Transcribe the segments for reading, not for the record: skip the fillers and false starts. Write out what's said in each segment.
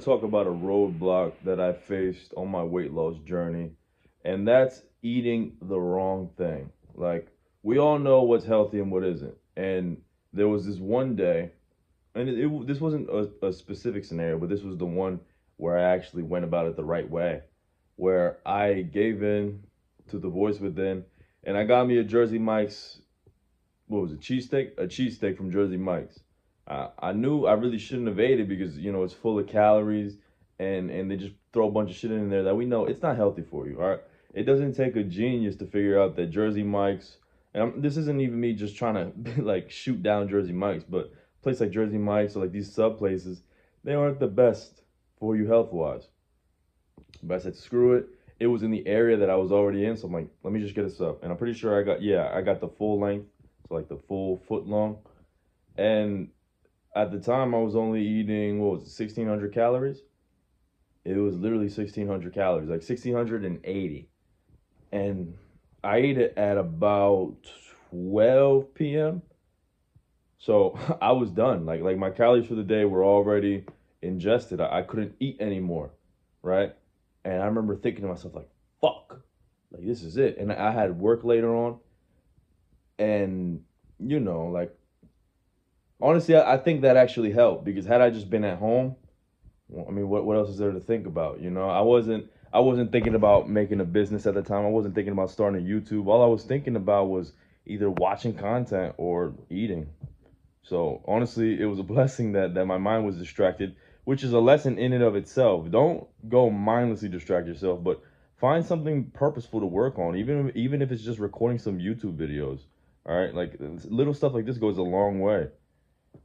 Talk about a roadblock that I faced on my weight loss journey, and that's eating the wrong thing. Like, we all know what's healthy and what isn't. And there was this one day, and this wasn't a specific scenario, but this was the one where I actually went about it the right way, where I gave in to the voice within, and I got me a Jersey Mike's, what was it, cheesesteak? A cheesesteak from Jersey Mike's. I knew I really shouldn't have ate it because it's full of calories, and they just throw a bunch of shit in there that we know it's not healthy for you. All right, it doesn't take a genius to figure out that Jersey Mike's, and this isn't even me just trying to like shoot down Jersey Mike's, but a place like Jersey Mike's or like these sub places, they aren't the best for you health wise. But I said screw it. It was in the area that I was already in, so I'm like, let me just get a sub, and I'm pretty sure I got the full length, so like the full foot long, and at the time I was only eating, what was it, 1,600 calories. It was literally 1,600 calories, like 1,680, and I ate it at about 12 p.m. So I was done. Like my calories for the day were already ingested. I couldn't eat anymore, right? And I remember thinking to myself like, "Fuck, like this is it." And I had work later on, and like honestly, I think that actually helped because had I just been at home, well, I mean, what else is there to think about? I wasn't thinking about making a business at the time. I wasn't thinking about starting a YouTube. All I was thinking about was either watching content or eating. So honestly, it was a blessing that my mind was distracted, which is a lesson in and of itself. Don't go mindlessly distract yourself, but find something purposeful to work on, even if it's just recording some YouTube videos. All right, like little stuff like this goes a long way.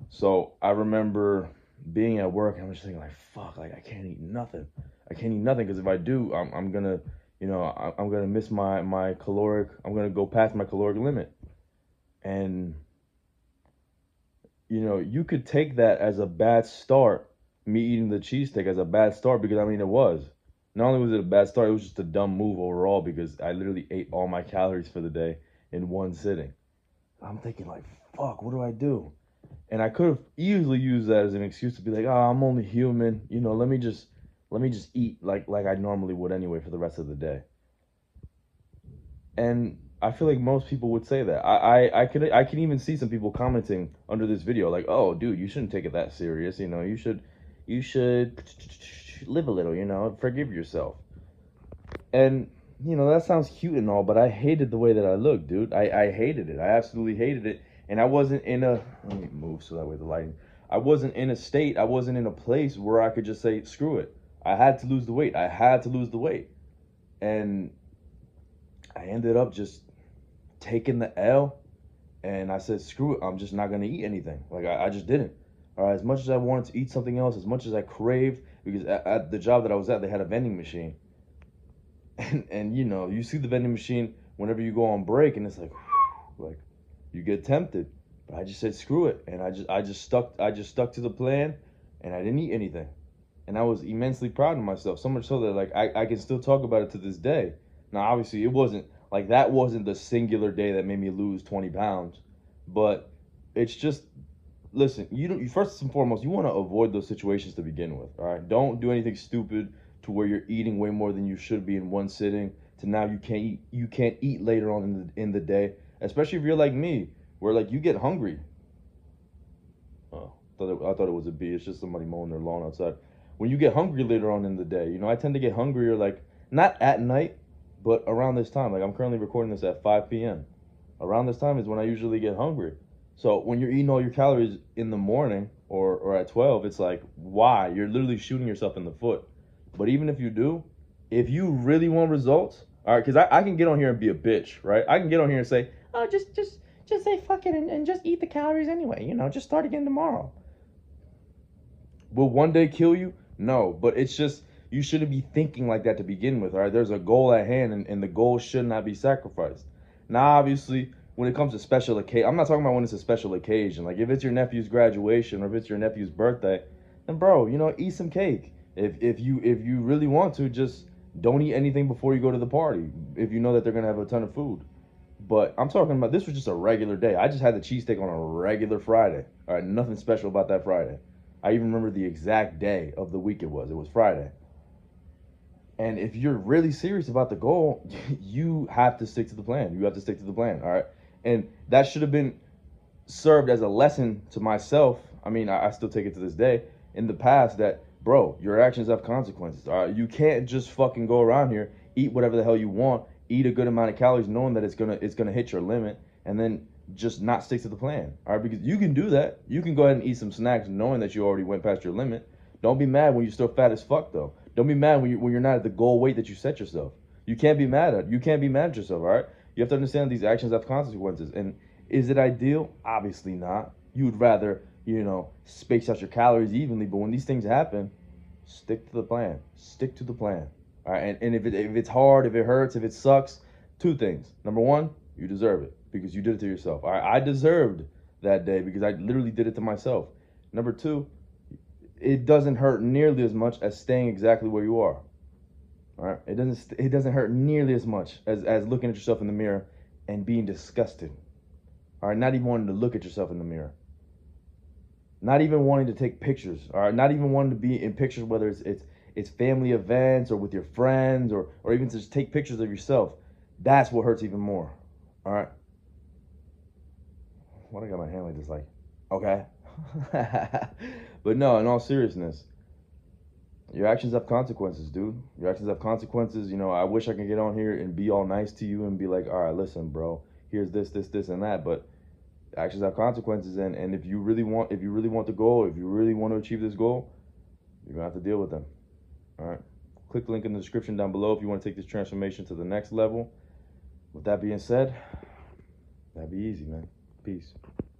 So I remember being at work and I'm just thinking like, fuck, like I can't eat nothing. I can't eat nothing because if I do, I'm gonna, I'm gonna miss my caloric. I'm gonna go past my caloric limit. And you could take that as a bad start. Me eating the cheesesteak as a bad start because I mean it was. Not only was it a bad start, it was just a dumb move overall because I literally ate all my calories for the day in one sitting. I'm thinking like, fuck, what do I do? And I could have easily used that as an excuse to be like, "Oh, I'm only human. Let me just eat like I normally would anyway for the rest of the day." And I feel like most people would say that. I can even see some people commenting under this video like, "Oh, dude, you shouldn't take it that serious. You should live a little. Forgive yourself." And that sounds cute and all, but I hated the way that I looked, dude. I hated it. I absolutely hated it. And I wasn't in a let me move so that way the lighting. I wasn't in a state, I wasn't in a place where I could just say, screw it. I had to lose the weight. I had to lose the weight. And I ended up just taking the L and I said, screw it, I'm just not gonna eat anything. Like I just didn't. All right, as much as I wanted to eat something else, as much as I craved, because at the job that I was at, they had a vending machine. And you see the vending machine whenever you go on break and it's like like you get tempted, but I just said screw it, and I just stuck to the plan, and I didn't eat anything, and I was immensely proud of myself, so much so that like I can still talk about it to this day. Now obviously it wasn't like that wasn't the singular day that made me lose 20 pounds, but it's just, listen, you don't, first and foremost, you want to avoid those situations to begin with. All right, don't do anything stupid to where you're eating way more than you should be in one sitting. To now you can't eat later on in the day, especially if you're like me, where like you get hungry. Oh, I thought it was a bee. It's just somebody mowing their lawn outside. When you get hungry later on in the day, I tend to get hungrier like not at night, but around this time. Like I'm currently recording this at 5 p.m. Around this time is when I usually get hungry. So when you're eating all your calories in the morning or at 12, it's like, why? You're literally shooting yourself in the foot. But even if you do, if you really want results, all right, because I can get on here and be a bitch, right? I can get on here and say, oh, just say fuck it and just eat the calories anyway. Just start again tomorrow. Will one day kill you? No, but it's just you shouldn't be thinking like that to begin with. All right, there's a goal at hand, and the goal should not be sacrificed. Now, obviously, when it comes to special occasion, I'm not talking about when it's a special occasion. Like if it's your nephew's graduation or if it's your nephew's birthday, then bro, eat some cake. If you really want to, just don't eat anything before you go to the party. If you know that they're gonna have a ton of food. But I'm talking about this was just a regular day. I just had the cheesesteak on a regular Friday. All right, nothing special about that Friday. I even remember the exact day of the week it was. It was Friday. And if you're really serious about the goal, you have to stick to the plan. You have to stick to the plan. All right. And that should have been served as a lesson to myself. I mean, I still take it to this day in the past that, bro, your actions have consequences. All right. You can't just fucking go around here, eat whatever the hell you want, eat a good amount of calories, knowing that it's gonna hit your limit, and then just not stick to the plan. All right. Because you can do that. You can go ahead and eat some snacks knowing that you already went past your limit. Don't be mad when you're still fat as fuck though. Don't be mad when you're not at the goal weight that you set yourself. You can't be mad at yourself, all right? You have to understand these actions have consequences. And is it ideal? Obviously not. You would rather, space out your calories evenly, but when these things happen, stick to the plan. Stick to the plan. All right? And if it's hard, if it hurts, if it sucks, two things. Number one, you deserve it because you did it to yourself. All right? I deserved that day because I literally did it to myself. Number two, it doesn't hurt nearly as much as staying exactly where you are. All right, it doesn't hurt nearly as much as looking at yourself in the mirror and being disgusted. All right, not even wanting to look at yourself in the mirror. Not even wanting to take pictures. All right, not even wanting to be in pictures, whether it's family events or with your friends or even to just take pictures of yourself. That's what hurts even more. All right. Why do I got my hand like this? Like, okay. But no, in all seriousness, your actions have consequences, dude. Your actions have consequences. I wish I could get on here and be all nice to you and be like, all right, listen, bro, here's this, and that. But actions have consequences, and if you really want the goal, if you really want to achieve this goal, you're gonna have to deal with them. All right. Click the link in the description down below if you want to take this transformation to the next level. With that being said, that'd be easy, man. Peace.